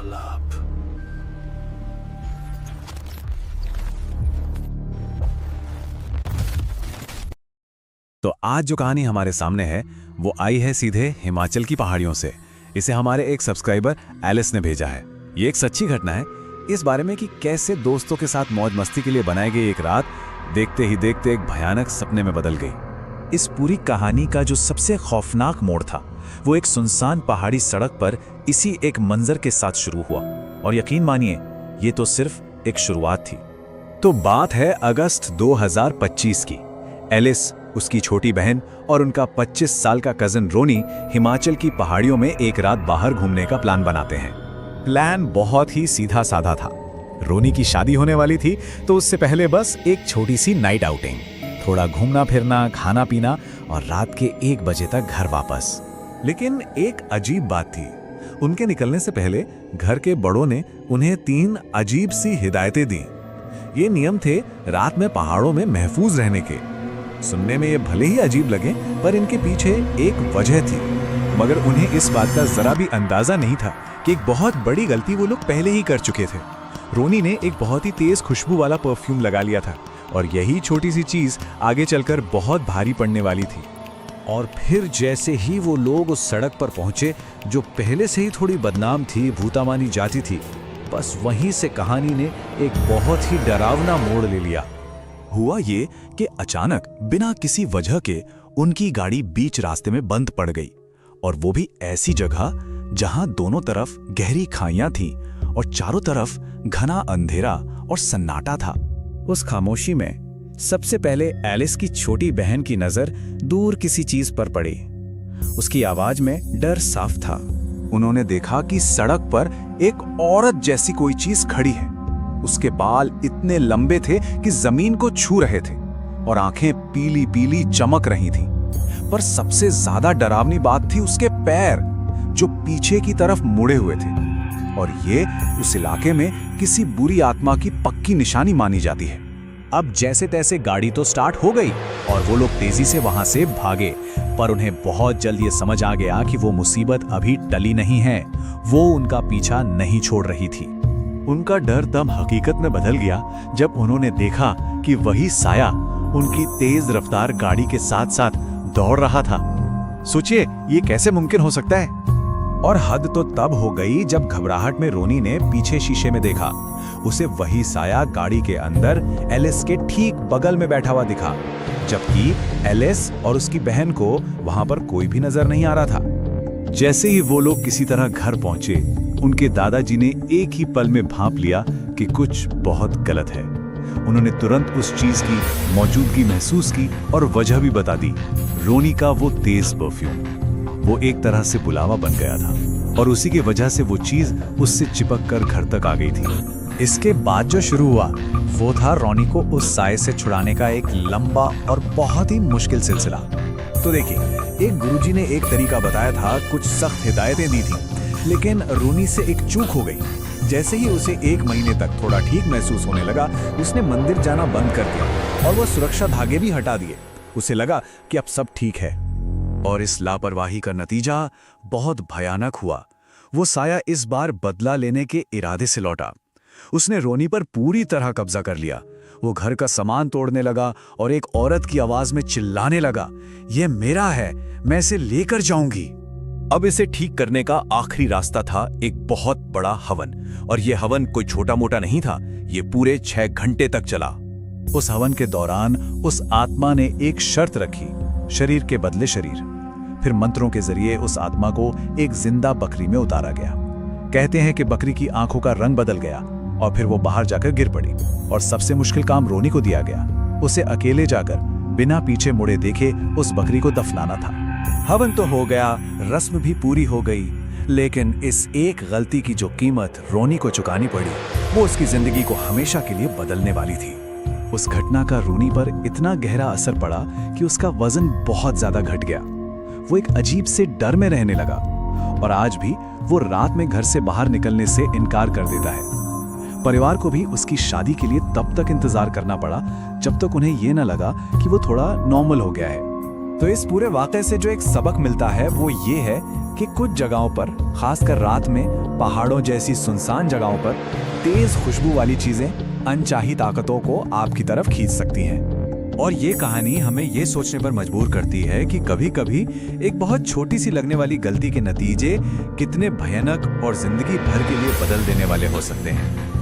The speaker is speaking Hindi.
वार्तालाप। तो आज जो कहानी हमारे सामने है वो आई है सीधे हिमाचल की पहाड़ियों से। इसे हमारे एक सब्सक्राइबर एलिस ने भेजा है। ये एक सच्ची घटना है इस बारे में कि कैसे दोस्तों के साथ मौज मस्ती के लिए बनाई गई एक रात देखते ही देखते एक भयानक सपने में बदल गई। इस पूरी कहानी का जो सबसे खौफनाक मोड़ था वो एक सुनसान पहाड़ी सड़क पर इसी एक मंजर के साथ शुरू हुआ। और यकीन मानिए ये तो सिर्फ एक शुरुआत थी। तो बात है अगस्त 2025 की। एलिस, उसकी छोटी बहन और उनका 25 साल का कजन रोनी हिमाचल की पहाड़ियों में एक रात बाहर घूमने का प्लान बनाते हैं। प्लान बहुत ही सीधा साधा था। रोनी की शादी होने वाली थी तो उससे पहले बस एक छोटी सी नाइट आउटिंग, थोड़ा घूमना फिरना, खाना पीना और रात के 1 बजे तक घर वापस। लेकिन एक अजीब बात थी, उनके निकलने से पहले घर के बड़ों ने उन्हें 3 अजीब सी हिदायतें दी। ये नियम थे रात में पहाड़ों में महफूज रहने के। सुनने में ये भले ही अजीब लगे पर इनके पीछे एक वजह थी, मगर उन्हें इस बात का जरा भी अंदाजा नहीं था कि एक बहुत बड़ी गलती वो लोग पहले ही कर चुके थे। रोनी ने एक बहुत ही तेज खुशबू वाला परफ्यूम लगा लिया था और यही छोटी सी चीज आगे चलकर बहुत भारी पड़ने वाली थी। और फिर जैसे ही वो लोग उस सड़क पर पहुंचे जो पहले से ही थोड़ी बदनाम थी, भूता मानी जाती थी, बस वहीं से कहानी ने एक बहुत ही डरावना मोड़ ले लिया। हुआ ये कि अचानक बिना किसी वजह के उनकी गाड़ी बीच रास्ते में बंद पड़ गई, और वो भी ऐसी जगह जहां दोनों तरफ गहरी खाइयां थीं और चारों तरफ घना अंधेरा और सन्नाटा था। उस खामोशी में सबसे पहले एलिस की छोटी बहन की नजर दूर किसी चीज पर पड़ी। उसकी आवाज में डर साफ था। उन्होंने देखा कि सड़क पर एक औरत जैसी कोई चीज खड़ी है। उसके बाल इतने लंबे थे कि जमीन को छू रहे थे और आंखें पीली पीली चमक रही थीं। पर सबसे ज्यादा डरावनी बात थी उसके पैर, जो पीछे की तरफ मुड़े हुए थे, और ये उस इलाके में किसी बुरी आत्मा की पक्की निशानी मानी जाती है। अब जैसे तैसे गाड़ी तो स्टार्ट हो गई और वो लोग तेजी से वहां से भागे, पर उन्हें बहुत जल्द ये समझ आ गया कि वो मुसीबत अभी टली नहीं है। वो उनका पीछा नहीं छोड़ रही थी। उनका डर तब हकीकत में बदल गया जब उन्होंने देखा कि वही साया उनकी तेज रफ्तार गाड़ी के साथ साथ दौड़ रहा था। सोचिए ये कैसे मुमकिन हो सकता है। और हद तो तब हो गई जब घबराहट में रोनी ने पीछे शीशे में देखा। उसे वही साया गाड़ी के अंदर एलिस के ठीक बगल में बैठा हुआ दिखा, जबकि एलिस और उसकी बहन को वहां पर कोई भी नजर नहीं आ रहा था। जैसे ही वो लोग किसी तरह घर पहुंचे, उनके दादाजी ने एक ही पल में भांप लिया कि कुछ बहुत गलत है। उन्होंने तुरंत उस चीज की मौजूदगी महसूस की और वजह भी बता दी। रोनी का वो तेज परफ्यूम, वो एक तरह से बुलावा बन गया था और उसी की वजह से वो चीज उससे चिपक कर घर तक आ गई थी। इसके बाद जो शुरू हुआ वो था रोनी को उस साए से छुड़ाने का एक लंबा और बहुत ही मुश्किल सिलसिला। तो देखिए, एक गुरुजी ने एक तरीका बताया था, कुछ सख्त हिदायतें दी थी, लेकिन रोनी से एक चूक हो गई। जैसे ही उसे 1 महीने तक थोड़ा ठीक महसूस होने लगा, उसने मंदिर जाना बंद कर दिया और वो सुरक्षा धागे भी हटा दिए। उसे लगा कि अब सब ठीक है, और इस लापरवाही का नतीजा बहुत भयानक हुआ। वो साया इस बार बदला लेने के इरादे से लौटा। उसने रोनी पर पूरी तरह कब्जा कर लिया। वो घर का सामान तोड़ने लगा और एक औरत की आवाज में चिल्लाने लगा, "ये मेरा है, मैं इसे लेकर जाऊंगी।" अब इसे ठीक करने का आखिरी रास्ता था एक बहुत बड़ा हवन, और यह हवन कोई छोटा मोटा नहीं था। ये पूरे 6 घंटे तक चला। उस हवन के दौरान उस आत्मा ने एक शर्त रखी, शरीर के बदले शरीर। फिर मंत्रों के जरिए उस आत्मा को एक जिंदा बकरी में उतारा गया। कहते हैं कि बकरी की आंखों का रंग बदल गया और फिर वो बाहर जाकर गिर पड़ी, और सबसे मुश्किल काम रोनी को दिया गया। उसे अकेले जाकर बिना पीछे मुड़े देखे उस बकरी को दफनाना था। हवन तो हो गया, रस्म भी पूरी हो गई, लेकिन इस एक गलती की जो कीमत रोनी को चुकानी पड़ी वो उसकी जिंदगी को हमेशा के लिए बदलने वाली थी। उस घटना का रोनी पर इतना गहरा असर पड़ा कि उसका वजन बहुत ज्यादा घट गया। वो एक अजीब से डर में रहने लगा, और आज भी वो रात में घर से बाहर निकलने से इनकार कर देता है। परिवार को भी उसकी शादी के लिए तब तक इंतजार करना पड़ा जब तक उन्हें ये न लगा कि वो थोड़ा नॉर्मल हो गया है। तो इस पूरे वाक़े से जो एक सबक मिलता है वो ये है कि कुछ जगहों पर, खासकर रात में पहाड़ों जैसी सुनसान जगहों पर, तेज खुशबू वाली चीजें अनचाही ताकतों को आपकी तरफ खींच सकती हैं। और ये कहानी हमें ये सोचने पर मजबूर करती है कि कभी-कभी एक बहुत छोटी सी लगने वाली गलती के नतीजे कितने भयानक और जिंदगी भर के लिए बदल देने वाले हो सकते हैं।